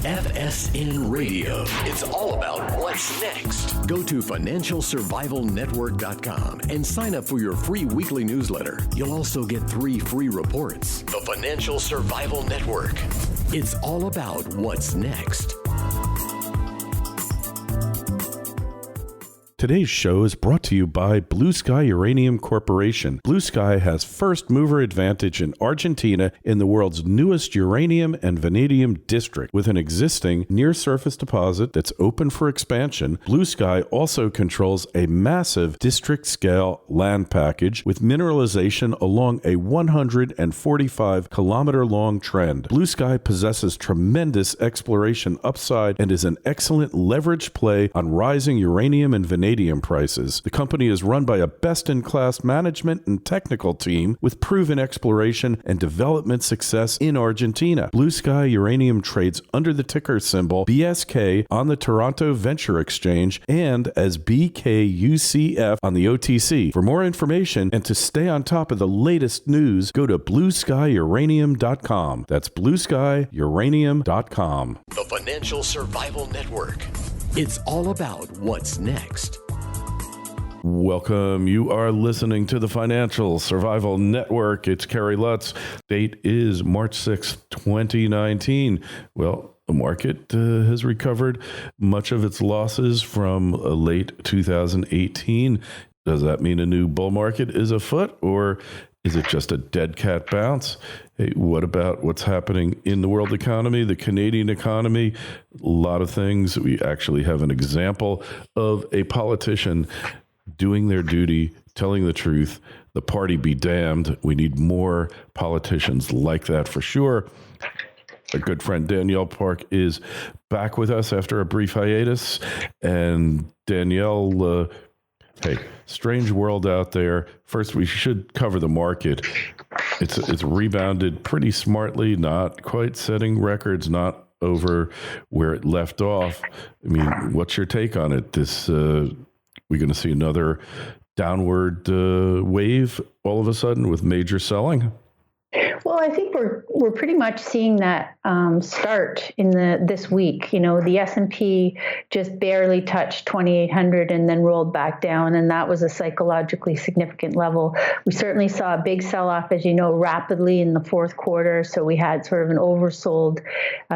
FSN Radio. It's all about what's next. Go to financialsurvivalnetwork.com and sign up for your free weekly newsletter. You'll also get 3 free reports. The Financial Survival Network. It's all about what's next. Today's show is brought to you by Blue Sky Uranium Corporation. Blue Sky has first mover advantage in Argentina in the world's newest uranium and vanadium district. With an existing near-surface deposit that's open for expansion, Blue Sky also controls a massive district-scale land package with mineralization along a 145-kilometer-long trend. Blue Sky possesses tremendous exploration upside and is an excellent leverage play on rising uranium and vanadium prices. The company is run by a best-in-class management and technical team with proven exploration and development success in Argentina. Blue Sky Uranium trades under the ticker symbol BSK on the Toronto Venture Exchange and as BKUCF on the OTC. For more information and to stay on top of the latest news, go to blueskyuranium.com. That's blueskyuranium.com. The Financial Survival Network. It's all about what's next. Welcome. You are listening to the Financial Survival Network. It's Kerry Lutz. Date is March 6th, 2019. Well, the market has recovered much of its losses from late 2018. Does that mean a new bull market is afoot, or is it just a dead cat bounce? Hey, what about what's happening in the world economy, the Canadian economy? A lot of things. We actually have an example of a politician doing their duty, telling the truth. The party be damned. We need more politicians like that for sure. Our good friend Danielle Park is back with us after a brief hiatus. And Danielle, hey, strange world out there. First, we should cover the market. It's rebounded pretty smartly, not quite setting records, not over where it left off. I mean, what's your take on it? We're going to see another downward wave all of a sudden with major selling? Well, I think we're pretty much seeing that start in this week. You know, the S&P just barely touched 2,800 and then rolled back down, and that was a psychologically significant level. We certainly saw a big sell-off, as you know, rapidly in the fourth quarter. So we had sort of an oversold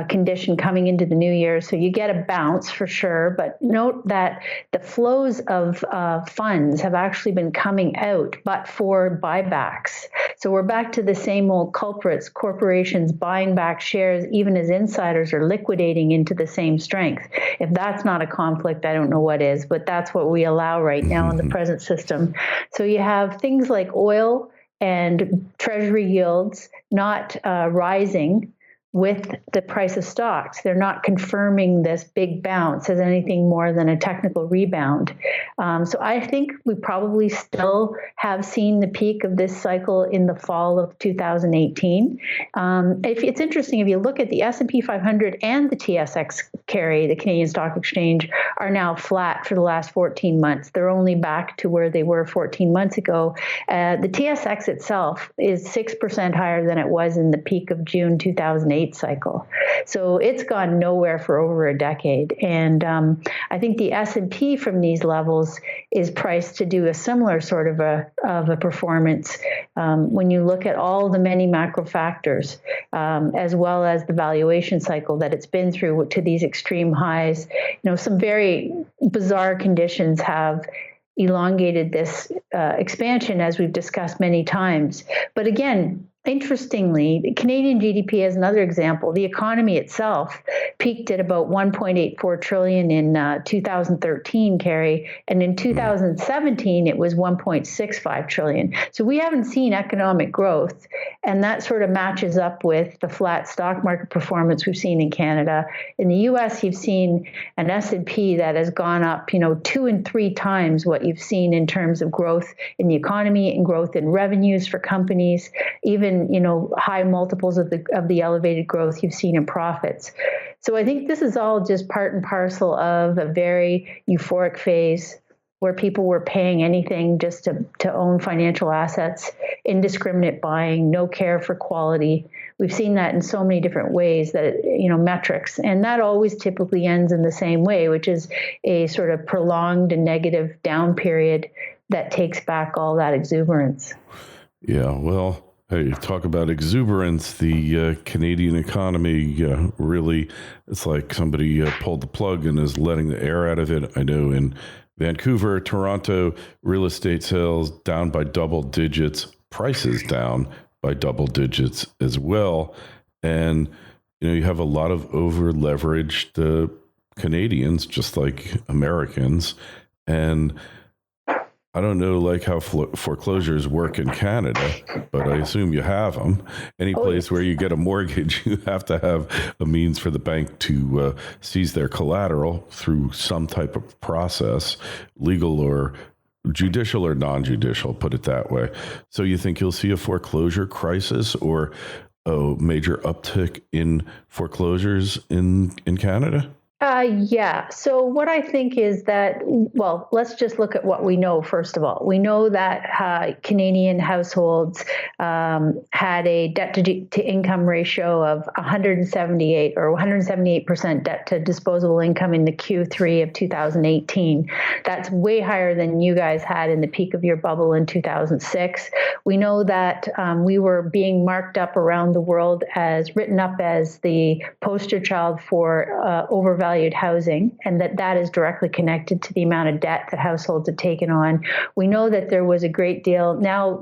condition coming into the new year. So you get a bounce for sure, but note that the flows of funds have actually been coming out, but for buybacks. So we're back to the same old culprits, corporations buying back shares even as insiders are liquidating into the same strength. If that's not a conflict, I don't know what is, but that's what we allow right now in the present system. So you have things like oil and treasury yields not rising with the price of stocks. They're not confirming this big bounce as anything more than a technical rebound. So I think we probably still have seen the peak of this cycle in the fall of 2018. It's interesting, if you look at the S&P 500 and the TSX carry, the Canadian Stock Exchange, are now flat for the last 14 months. They're only back to where they were 14 months ago. The TSX itself is 6% higher than it was in the peak of June 2008 cycle. So it's gone nowhere for over a decade. And I think the S&P from these levels is priced to do a similar sort of a performance when you look at all the many macro factors, as well as the valuation cycle that it's been through to these extreme highs. You know, some very bizarre conditions have elongated this expansion, as we've discussed many times. But again, interestingly, the Canadian GDP is another example. The economy itself peaked at about 1.84 trillion in 2013, Kerry, and in 2017 it was 1.65 trillion. So we haven't seen economic growth, and that sort of matches up with the flat stock market performance we've seen in Canada. In the U.S., you've seen an S&P that has gone up, 2 and 3 times what you've seen in terms of growth in the economy and growth in revenues for companies, even high multiples of the elevated growth you've seen in profits. So I think this is all just part and parcel of a very euphoric phase where people were paying anything just to own financial assets, indiscriminate buying, no care for quality, we've seen that in so many different ways that, metrics. And that always typically ends in the same way, which is a sort of prolonged and negative down period that takes back all that exuberance. Yeah, well, hey, talk about exuberance. The Canadian economy really, it's like somebody pulled the plug and is letting the air out of it. I know in Vancouver, Toronto, real estate sales down by double digits, prices down by double digits as well. And, you have a lot of over-leveraged Canadians, just like Americans. And I don't know how foreclosures work in Canada, but I assume you have them. Any place where you get a mortgage, you have to have a means for the bank to seize their collateral through some type of process, legal or judicial or non-judicial, put it that way. So you think you'll see a foreclosure crisis or a major uptick in foreclosures in Canada? Yeah. So what I think is that, well, let's just look at what we know, first of all. We know that Canadian households had a debt-to-income ratio of 178 or 178% debt to disposable income in the Q3 of 2018. That's way higher than you guys had in the peak of your bubble in 2006. We know that we were being marked up around the world written up as the poster child for overvalued housing, and that is directly connected to the amount of debt that households have taken on. We know that there was a great deal. Now,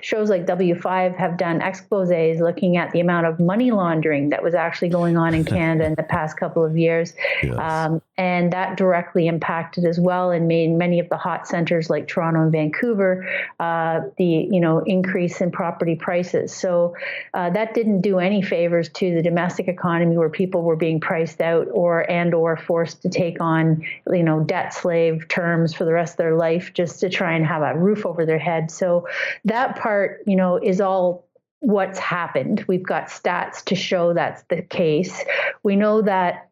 shows like W5 have done exposés looking at the amount of money laundering that was actually going on in Canada in the past couple of years. Yes. And that directly impacted as well and made many of the hot centers like Toronto and Vancouver, the increase in property prices. So that didn't do any favors to the domestic economy where people were being priced out or forced to take on, debt slave terms for the rest of their life just to try and have a roof over their head. So that part, is all what's happened. We've got stats to show that's the case. We know that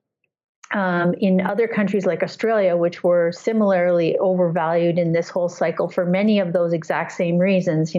in other countries like Australia, which were similarly overvalued in this whole cycle for many of those exact same reasons,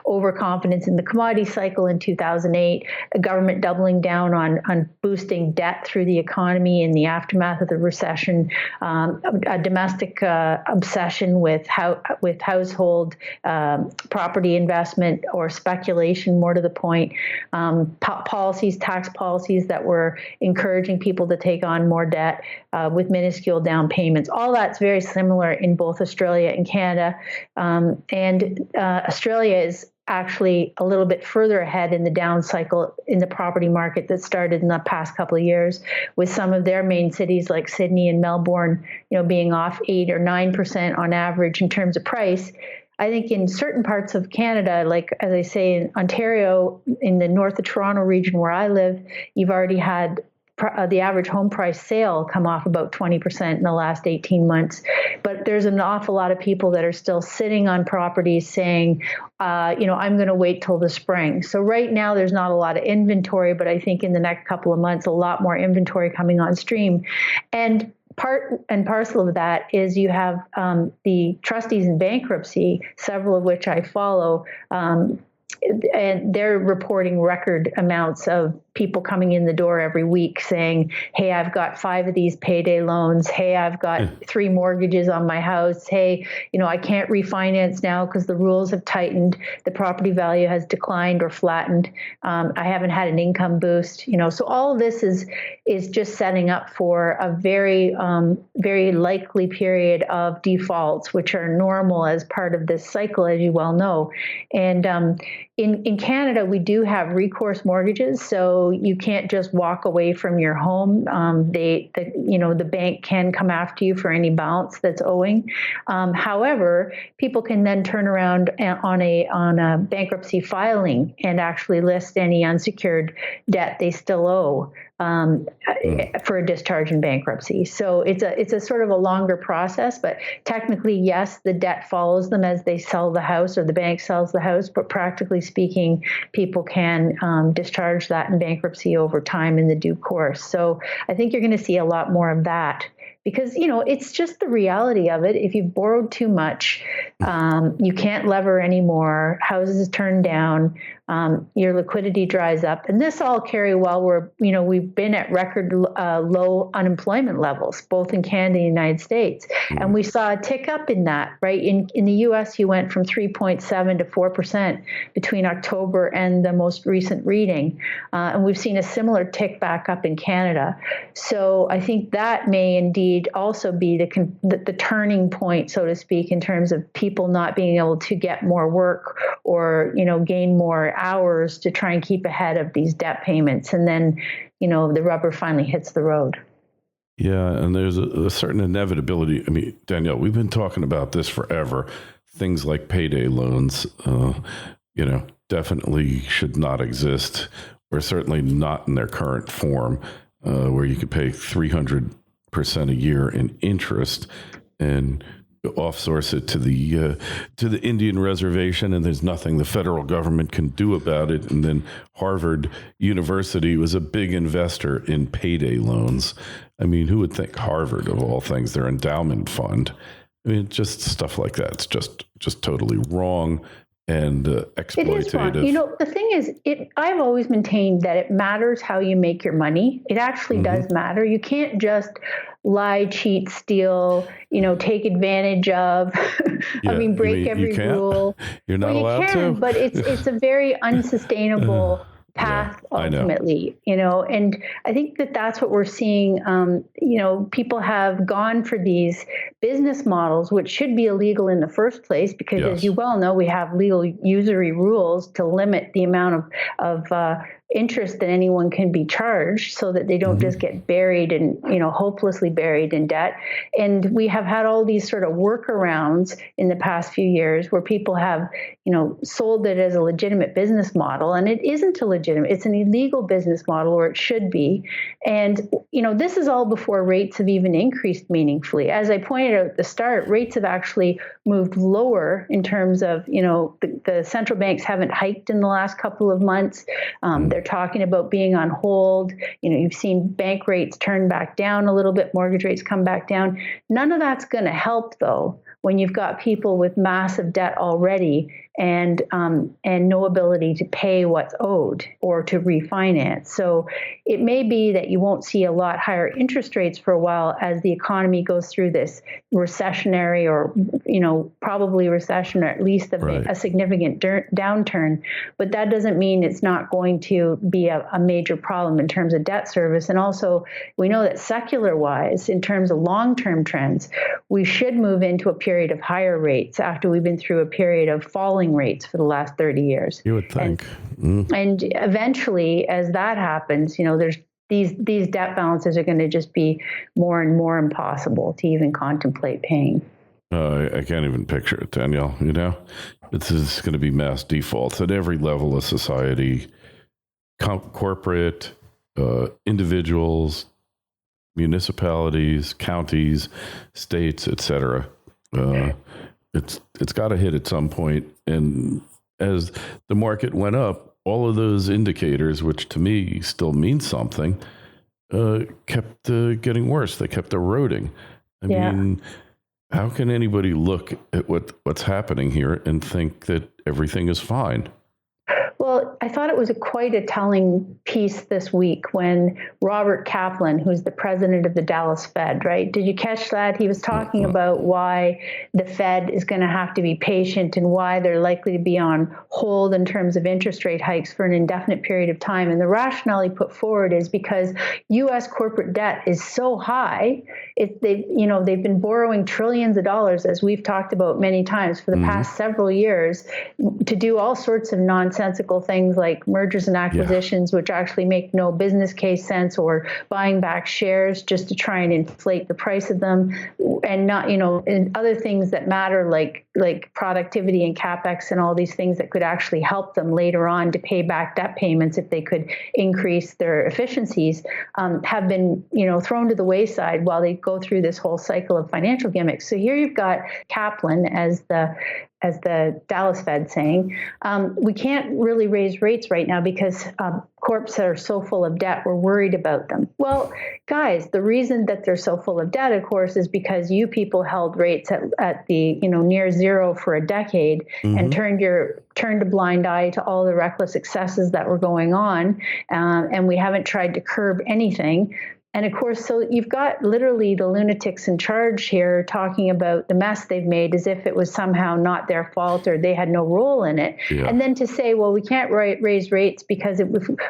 overconfidence in the commodity cycle in 2008, a government doubling down on boosting debt through the economy in the aftermath of the recession, a domestic obsession with household property investment or speculation, more to the point, tax policies that were encouraging people to take on more debt with minuscule down payments. All that's very similar in both Australia and Canada. And Australia is actually a little bit further ahead in the down cycle in the property market that started in the past couple of years, with some of their main cities like Sydney and Melbourne, being off 8 or 9% on average in terms of price. I think in certain parts of Canada, like, as I say, in Ontario, in the north of Toronto region where I live, you've already had the average home price sale come off about 20% in the last 18 months. But there's an awful lot of people that are still sitting on properties saying, I'm going to wait till the spring. So right now there's not a lot of inventory, but I think in the next couple of months, a lot more inventory coming on stream. And part and parcel of that is you have the trustees in bankruptcy, several of which I follow, and they're reporting record amounts of people coming in the door every week saying, hey, I've got 5 of these payday loans. Hey, I've got 3 mortgages on my house. Hey, I can't refinance now because the rules have tightened. The property value has declined or flattened. I haven't had an income boost. So all of this is just setting up for a very, very likely period of defaults, which are normal as part of this cycle, as you well know. And in Canada, we do have recourse mortgages, so you can't just walk away from your home. The bank can come after you for any balance that's owing. However, people can then turn around on a bankruptcy filing and actually list any unsecured debt they still owe for a discharge in bankruptcy. So it's a sort of a longer process, but technically, yes, the debt follows them as they sell the house or the bank sells the house, but practically speaking, people can discharge that in bankruptcy over time in the due course. So I think you're going to see a lot more of that. Because, it's just the reality of it. If you've borrowed too much, you can't lever anymore, houses turn down, your liquidity dries up. And this all, Carrie, while we've been at record low unemployment levels, both in Canada and the United States. And we saw a tick up in that, right? In the U.S., you went from 3.7 to 4% between October and the most recent reading. And we've seen a similar tick back up in Canada. So I think that may indeed also be the turning point, so to speak, in terms of people not being able to get more work or, gain more hours to try and keep ahead of these debt payments. And then, the rubber finally hits the road. Yeah, and there's a certain inevitability. I mean, Danielle, we've been talking about this forever. Things like payday loans, definitely should not exist, or certainly not in their current form, where you could pay 300% a year in interest and off-source it to the Indian reservation, and there's nothing the federal government can do about it. And then Harvard University was a big investor in payday loans. I mean, who would think Harvard, of all things, their endowment fund? I mean, just stuff like that. It's just totally wrong and exploitative. It is wrong. The thing is, I've always maintained that it matters how you make your money. It actually does matter. You can't just lie, cheat, steal, take advantage of, break every rule. You're not allowed to. But it's a very unsustainable path ultimately, and I think that's what we're seeing. People have gone for these business models, which should be illegal in the first place, because as you well know, we have legal usury rules to limit the amount of interest that anyone can be charged, so that they don't just get buried and, hopelessly buried in debt. And we have had all these sort of workarounds in the past few years where people have, sold it as a legitimate business model, and it isn't a legitimate, it's an illegal business model, or it should be. And, this is all before rates have even increased meaningfully. As I pointed out at the start, rates have actually moved lower in terms of, the central banks haven't hiked in the last couple of months. They're talking about being on hold. You've seen bank rates turn back down a little bit, mortgage rates come back down. None of that's going to help, though, when you've got people with massive debt already and no ability to pay what's owed or to refinance. So it may be that you won't see a lot higher interest rates for a while as the economy goes through this recessionary or, probably recession, or at least a significant downturn. But that doesn't mean it's not going to be a major problem in terms of debt service. And also, we know that secular-wise, in terms of long-term trends, we should move into a period of higher rates after we've been through a period of falling rates for the last 30 years. You would think. And eventually, as that happens, there's these debt balances are going to just be more and more impossible to even contemplate paying. I can't even picture it, Danielle. This is going to be mass defaults at every level of society, corporate, individuals, municipalities, counties, states, etc. It's got to hit at some point. And as the market went up, all of those indicators, which to me still means something, kept getting worse. They kept eroding. I mean, how can anybody look at what's happening here and think that everything is fine? Well, I thought it was quite a telling piece this week when Robert Kaplan, who's the president of the Dallas Fed, right? Did you catch that? He was talking about why the Fed is going to have to be patient and why they're likely to be on hold in terms of interest rate hikes for an indefinite period of time. And the rationale he put forward is because U.S. corporate debt is so high, they've been borrowing trillions of dollars, as we've talked about many times for the past several years, to do all sorts of nonsensical things like mergers and acquisitions, which actually make no business case sense, or buying back shares just to try and inflate the price of them, and not, and other things that matter like productivity and CapEx and all these things that could actually help them later on to pay back debt payments if they could increase their efficiencies, have been, thrown to the wayside while they go through this whole cycle of financial gimmicks. So here you've got Kaplan as the as the Dallas Fed saying, we can't really raise rates right now because corps are so full of debt, we're worried about them. Well, guys, the reason that they're so full of debt, of course, is because you people held rates at the near zero for a decade and turned a blind eye to all the reckless excesses that were going on, and we haven't tried to curb anything. And of course, so you've got literally the lunatics in charge here talking about the mess they've made as if it was somehow not their fault or they had no role in it. Yeah. And then to say, well, we can't raise rates because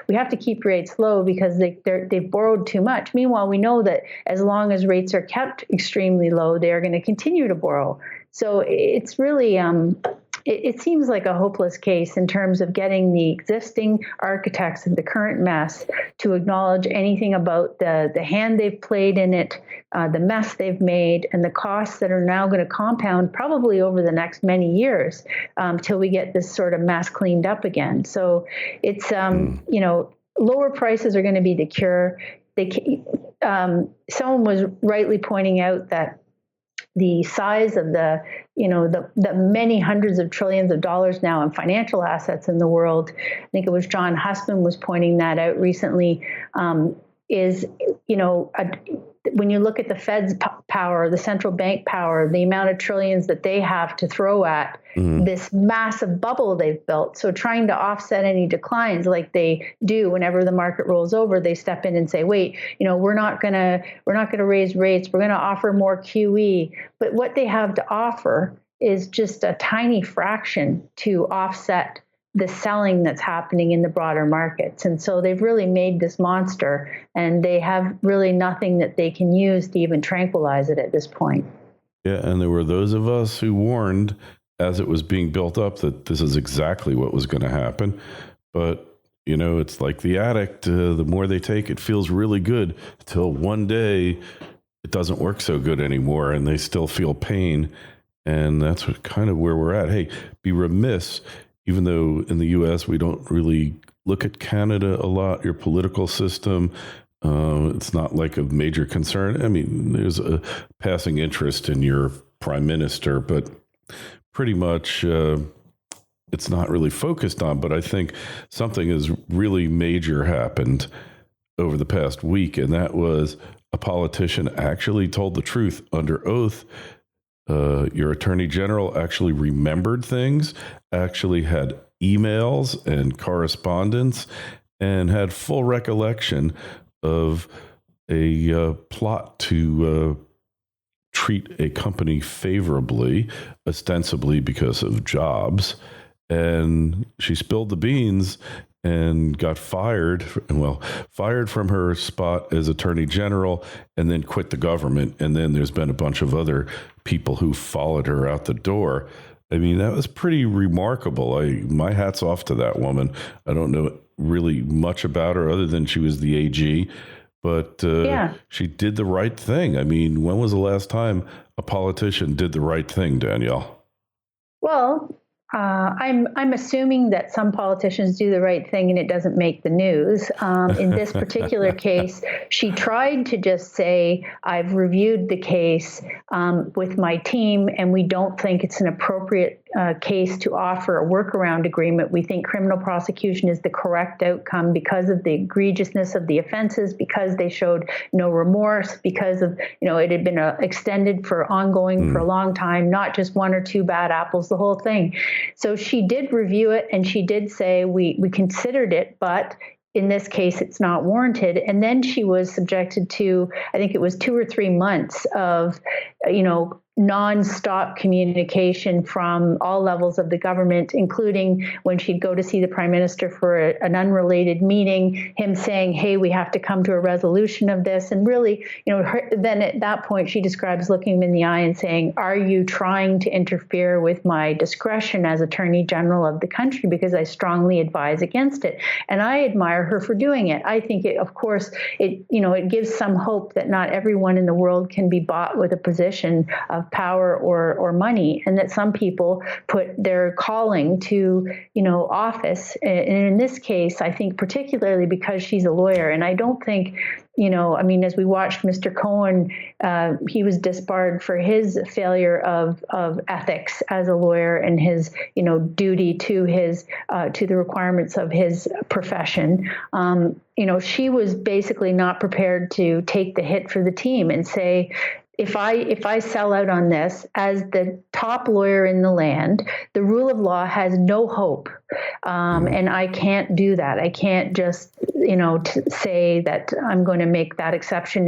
we have to keep rates low because they've borrowed too much. Meanwhile, we know that as long as rates are kept extremely low, they are going to continue to borrow. So it's really, it seems like a hopeless case in terms of getting the existing architects of the current mess to acknowledge anything about the hand they've played in it, the mess they've made, and the costs that are now going to compound probably over the next many years till we get this sort of mess cleaned up again. So it's, lower prices are going to be the cure. Someone was rightly pointing out that the size of the many hundreds of trillions of dollars now in financial assets in the world, I think it was John Hussman was pointing that out recently, when you look at the Fed's power, the central bank power, the amount of trillions that they have to throw at this massive bubble they've built. So trying to offset any declines like they do whenever the market rolls over, they step in and say, wait, we're not going to raise rates. We're going to offer more QE. But what they have to offer is just a tiny fraction to offset the selling that's happening in the broader markets. And so they've really made this monster, and they have really nothing that they can use to even tranquilize it at this point. Yeah, and there were those of us who warned as it was being built up that this is exactly what was going to happen. But, it's like the addict. The more they take, it feels really good until one day it doesn't work so good anymore, and they still feel pain. And that's kind of where we're at. Hey, be remiss, even though in the U.S. we don't really look at Canada a lot, your political system, it's not like a major concern. I mean, there's a passing interest in your prime minister, but pretty much it's not really focused on. But I think something has really major happened over the past week, and that was a politician actually told the truth under oath. Your attorney general actually remembered things, actually had emails and correspondence, and had full recollection of a plot to treat a company favorably, ostensibly because of jobs. And she spilled the beans and got fired from her spot as attorney general, and then quit the government. And then there's been a bunch of other people who followed her out the door. I mean, that was pretty remarkable. My hat's off to that woman. I don't know really much about her other than she was the AG, but she did the right thing. I mean, when was the last time a politician did the right thing, Danielle? Well, I'm assuming that some politicians do the right thing and it doesn't make the news. In this particular case, she tried to just say, I've reviewed the case with my team, and we don't think it's an appropriate case to offer a workaround agreement. We think criminal prosecution is the correct outcome because of the egregiousness of the offenses, because they showed no remorse, because of, it had been extended for ongoing for a long time, not just one or two bad apples, the whole thing. So she did review it, and she did say, we considered it, but in this case, it's not warranted. And then she was subjected to, I think it was 2 or 3 months of, nonstop communication from all levels of the government, including when she'd go to see the prime minister for an unrelated meeting, him saying, hey, we have to come to a resolution of this. And really, then at that point, she describes looking him in the eye and saying, are you trying to interfere with my discretion as attorney general of the country? Because I strongly advise against it. And I admire her for doing it. I think, it gives some hope that not everyone in the world can be bought with a position of have power or money, and that some people put their calling to, office. And in this case, I think particularly because she's a lawyer, and I don't think, as we watched Mr. Cohen, he was disbarred for his failure of ethics as a lawyer and his, duty to the requirements of his profession. She was basically not prepared to take the hit for the team and say, if I sell out on this as the top lawyer in the land, the rule of law has no hope. And I can't do that. I can't just, say that I'm going to make that exception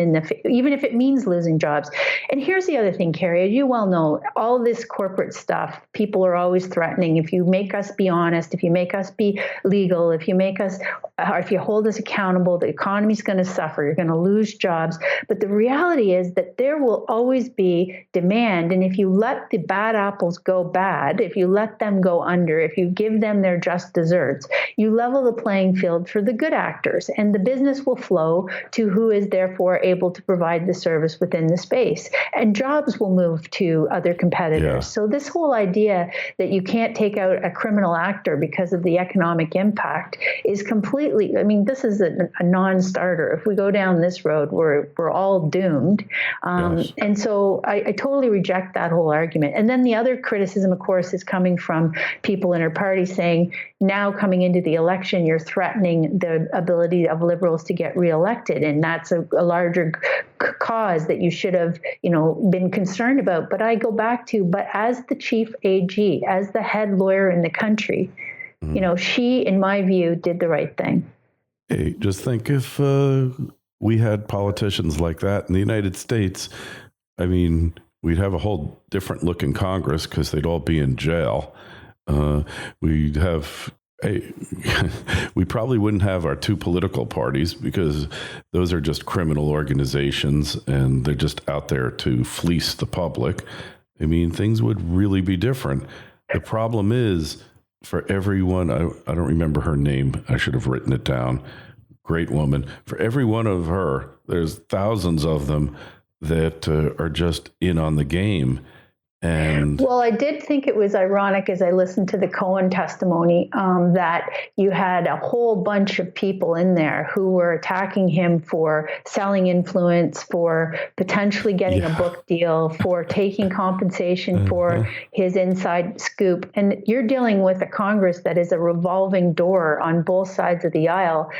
even if it means losing jobs. And here's the other thing, Carrie, as you well know, all this corporate stuff, people are always threatening. If you make us be honest, if you make us be legal, if you hold us accountable, the economy's going to suffer. You're going to lose jobs. But the reality is that there will always be demand. And if you let the bad apples go bad, if you let them go under, if you give them their just desserts, you level the playing field for the good actors, and the business will flow to who is therefore able to provide the service within the space, and jobs will move to other competitors. Yeah. So this whole idea that you can't take out a criminal actor because of the economic impact is completely, this is a non-starter. If we go down this road, we're all doomed. Yes. And so I totally reject that whole argument. And then the other criticism, of course, is coming from people in her party saying, now coming into the election, you're threatening the ability of liberals to get reelected. And that's a larger cause that you should have, been concerned about. But I go back to, but as the chief AG, as the head lawyer in the country, she, in my view, did the right thing. Hey, just think if we had politicians like that in the United States, we'd have a whole different look in Congress because they'd all be in jail. We probably wouldn't have our two political parties because those are just criminal organizations and they're just out there to fleece the public. Things would really be different. The problem is for everyone, I don't remember her name. I should have written it down. Great woman. For every one of her, there's thousands of them that are just in on the game. Well, I did think it was ironic as I listened to the Cohen testimony that you had a whole bunch of people in there who were attacking him for selling influence, for potentially getting a book deal, for taking compensation for his inside scoop. And you're dealing with a Congress that is a revolving door on both sides of the aisle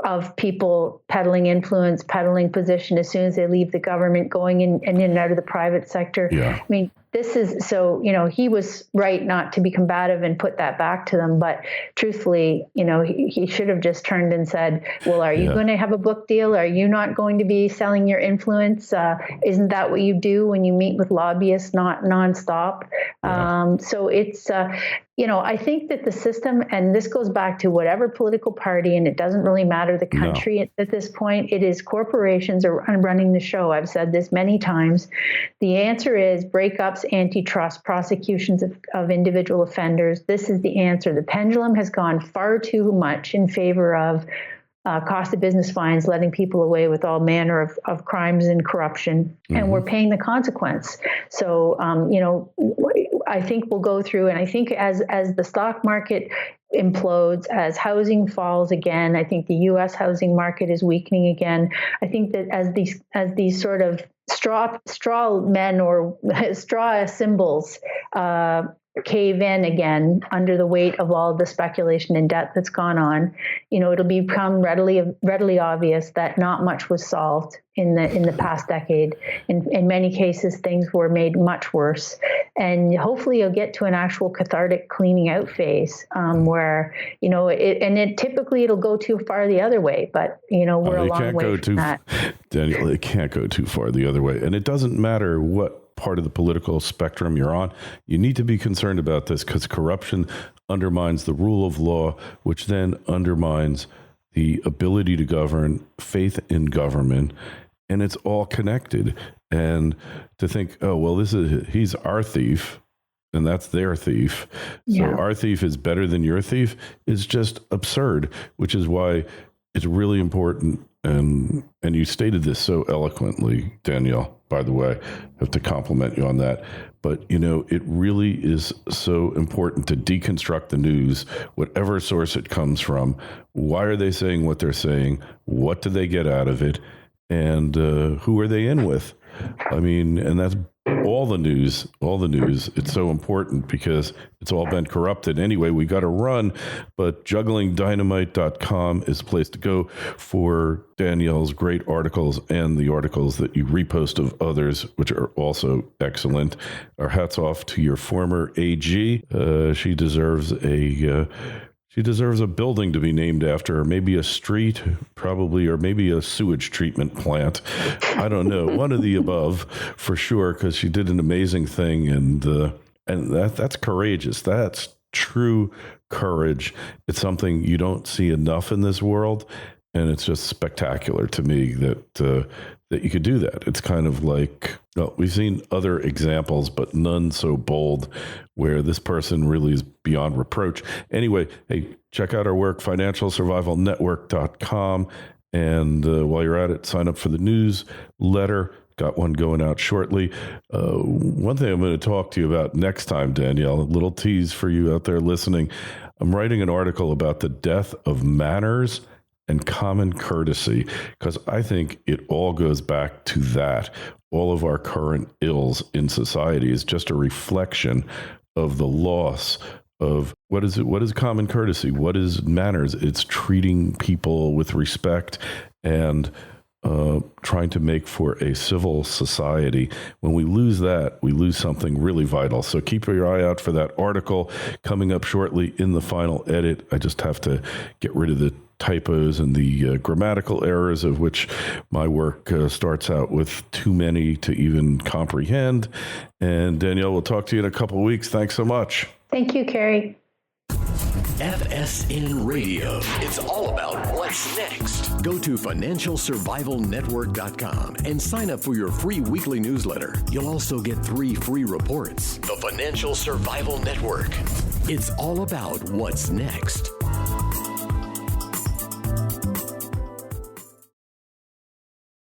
of people peddling influence, peddling position as soon as they leave the government, going in and out of the private sector. Yeah. This is so, he was right not to be combative and put that back to them. But truthfully, he should have just turned and said, well, are you going to have a book deal? Are you not going to be selling your influence? Isn't that what you do when you meet with lobbyists, not nonstop? Yeah. So it's, I think that the system, and this goes back to whatever political party, and it doesn't really matter the country at this point, it is corporations are running the show. I've said this many times. The answer is breakups, antitrust, prosecutions of individual offenders. This is the answer. The pendulum has gone far too much in favor of cost of business fines, letting people away with all manner of crimes and corruption, and we're paying the consequence. So, I think we'll go through, and I think as the stock market implodes, as housing falls again, I think the U.S. housing market is weakening again. I think that as these sort of straw men or straw symbols cave in again under the weight of all the speculation and debt that's gone on, it'll become readily obvious that not much was solved in the past decade. In many cases, things were made much worse. And hopefully you'll get to an actual cathartic cleaning out phase where, typically it'll go too far the other way, but, we're a long way from that. Danielle, it can't go too far the other way. And it doesn't matter what part of the political spectrum you're on. You need to be concerned about this because corruption undermines the rule of law, which then undermines the ability to govern, faith in government, and it's all connected. And to think, oh, well, he's our thief and that's their thief. So our thief is better than your thief is just absurd, which is why it's really important. And you stated this so eloquently, Danielle, by the way. I have to compliment you on that. But, it really is so important to deconstruct the news, whatever source it comes from. Why are they saying what they're saying? What do they get out of it? And who are they in with? I mean, and that's all the news. It's so important because it's all been corrupted. Anyway, we got to run, but jugglingdynamite.com is the place to go for Danielle's great articles and the articles that you repost of others, which are also excellent. Our hats off to your former AG. She deserves a building to be named after her, maybe a street, probably, or maybe a sewage treatment plant. I don't know, one of the above for sure, because she did an amazing thing, and that's courageous. That's true courage. It's something you don't see enough in this world, and it's just spectacular to me that you could do that. It's kind of like, well, we've seen other examples, but none so bold, where this person really is beyond reproach. Anyway, hey, check out our work, financialsurvivalnetwork.com. And while you're at it, sign up for the newsletter. Got one going out shortly. One thing I'm going to talk to you about next time, Danielle, a little tease for you out there listening. I'm writing an article about the death of manners and common courtesy, because I think it all goes back to that. All of our current ills in society is just a reflection of the loss of what is it? What is common courtesy? What is manners? It's treating people with respect and trying to make for a civil society. When we lose that, we lose something really vital. So keep your eye out for that article coming up shortly in the final edit. I just have to get rid of the typos and the grammatical errors, of which my work starts out with too many to even comprehend. And Danielle, we'll talk to you in a couple of weeks. Thanks so much. Thank you, Carrie. FSN Radio. It's all about what's next. Go to financialsurvivalnetwork.com and sign up for your free weekly newsletter. You'll also get 3 free reports. The Financial Survival Network. It's all about what's next.